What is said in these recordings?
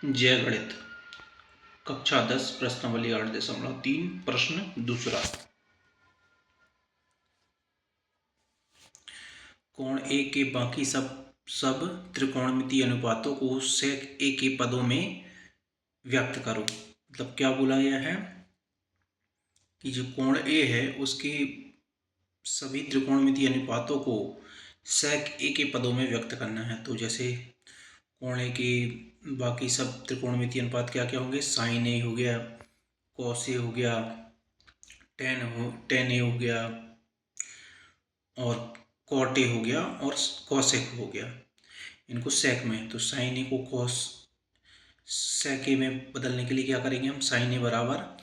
जय गणित कक्षा 10 प्रश्नावली 8.3 प्रश्न दूसरा। कोण ए के बाकी सब त्रिकोणमितीय अनुपातों को सेक ए के पदों में व्यक्त करो। मतलब क्या बोला गया है कि जो कोण ए है उसके सभी त्रिकोणमितीय अनुपातों को सेक ए के पदों में व्यक्त करना है। तो जैसे कोण ए के बाकी सब त्रिकोणमितीय अनुपात क्या क्या होंगे, साइन ए हो गया, कॉस ए हो गया, टेन ए हो गया और कॉट ए हो गया और कॉसेक हो गया। इनको सेक में, तो साइन ए को कॉस सेक ए में बदलने के लिए क्या करेंगे हम, साइन ए बराबर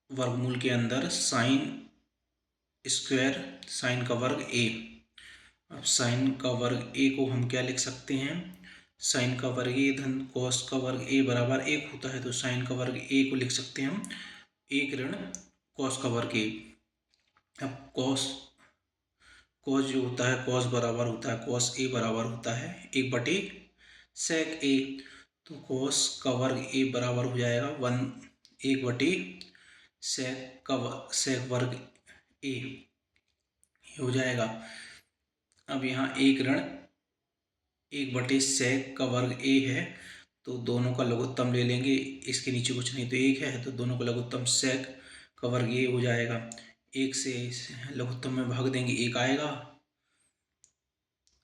वर्गमूल के अंदर साइन स्क्वायर साइन का वर्ग ए। अब साइन का वर्ग ए को हम क्या लिख सकते हैं, साइन का वर्ग ए धन कॉस का वर्ग ए बराबर 1 होता है। तो साइन का वर्ग ए को लिख सकते हैं हम 1 ऋण कॉस का वर्ग ए। अब कॉस जो होता है कॉस बराबर होता है, कॉस ए बराबर होता है 1/सेक ए। तो कॉस का वर्ग ए बराबर हो जाएगा 1/सेक वर्ग ए हो जाएगा। अब यहाँ 1 ऋण 1/सेक का वर्ग ए है, तो दोनों का लघुत्तम ले लेंगे। इसके नीचे कुछ नहीं तो 1 है, तो दोनों का लघुत्तम सेक का वर्ग ए हो जाएगा। 1 से लघुत्तम में भाग देंगे 1 आएगा,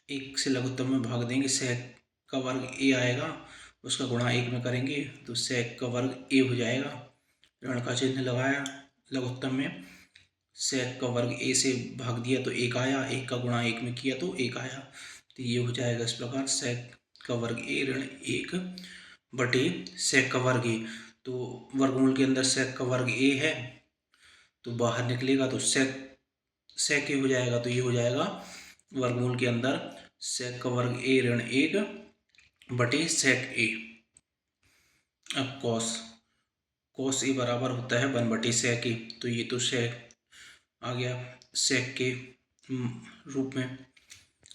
1 से लघुत्तम में भाग देंगे सेक का वर्ग ए आएगा, उसका गुणा 1 में करेंगे तो सेक का वर्ग ए हो जाएगा। ऋण का चिन्ह लगाया, लघुत्तम में सेक का वर्ग ए से भाग दिया तो 1 आया, 1 का गुणा 1 में किया तो 1 आया। तो ये हो जाएगा इस प्रकार सेक का वर्ग ए ऋण 1/सेक का वर्ग ए। तो वर्गमूल के अंदर सेक का वर्ग ए है तो बाहर निकलेगा तो सेक ए हो जाएगा। तो ये हो जाएगा वर्गमूल के अंदर सेक का वर्ग ए ऋण 1/सेक ए। अब कॉस ए बराबर होता है 1/सेक ए। तो ये तो सेक आ गया सेक के रूप में।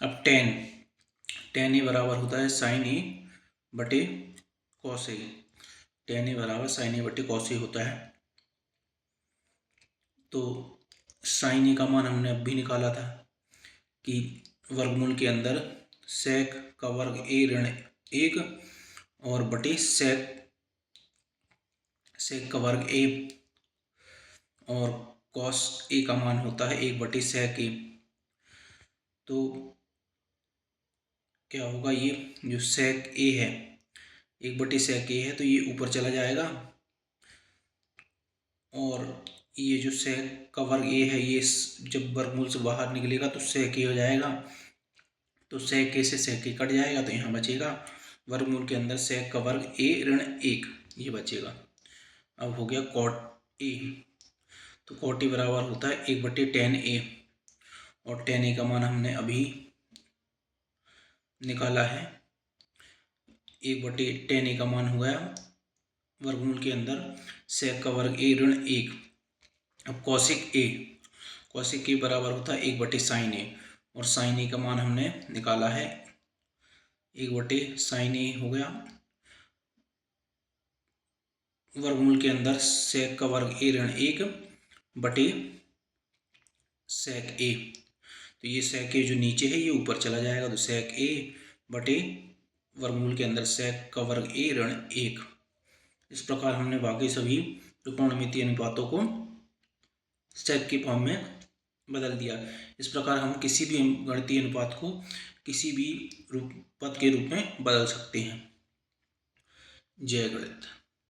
अब टेन ए बराबर होता है साइन ए बटे कॉस ए। टेन ए बराबर साइन ए बटे कॉस ए होता है। तो साइन ए का मान हमने अब भी निकाला था कि वर्गमूल के अंदर सेक का वर्ग ए ऋण 1 और बटे सेक का वर्ग ए, और कॉस ए का मान होता है 1/सेक ए। तो क्या होगा, ये जो सेक ए है 1/सेक ए है तो ये ऊपर चला जाएगा, और ये जो सेक का वर्ग ए है ये जब वर्गमूल से बाहर निकलेगा तो सेक ए हो जाएगा। तो सेक ए से सेक ए कट जाएगा तो यहाँ बचेगा वर्गमूल के अंदर सेक का वर्ग ए ऋण 1, ये बचेगा। अब हो गया कॉट ए। तो कॉट ए बराबर होता है 1/tan ए, और tan ए का मान हमने अभी निकाला है। 1/tan ए का मान हो गया वर्गमूल के अंदर सेक का वर्ग ए ऋण 1। अब कॉसिक ए बराबर होता है 1/sin ए, और sin ए का मान हमने निकाला है 1/sin ए हो गया वर्गमूल के अंदर सेक का वर्ग ए ऋण 1/सेक ए। तो ये सेक ए जो नीचे है ये ऊपर चला जाएगा, तो सेक ए बटे वर्गमूल के अंदर सेक का वर्ग ए ऋण 1। इस प्रकार हमने बाकी सभी त्रिकोणमितीय अनुपातों को सेक के फॉर्म में बदल दिया। इस प्रकार हम किसी भी गणितीय अनुपात को किसी भी पद के रूप में बदल सकते हैं। जय गणित।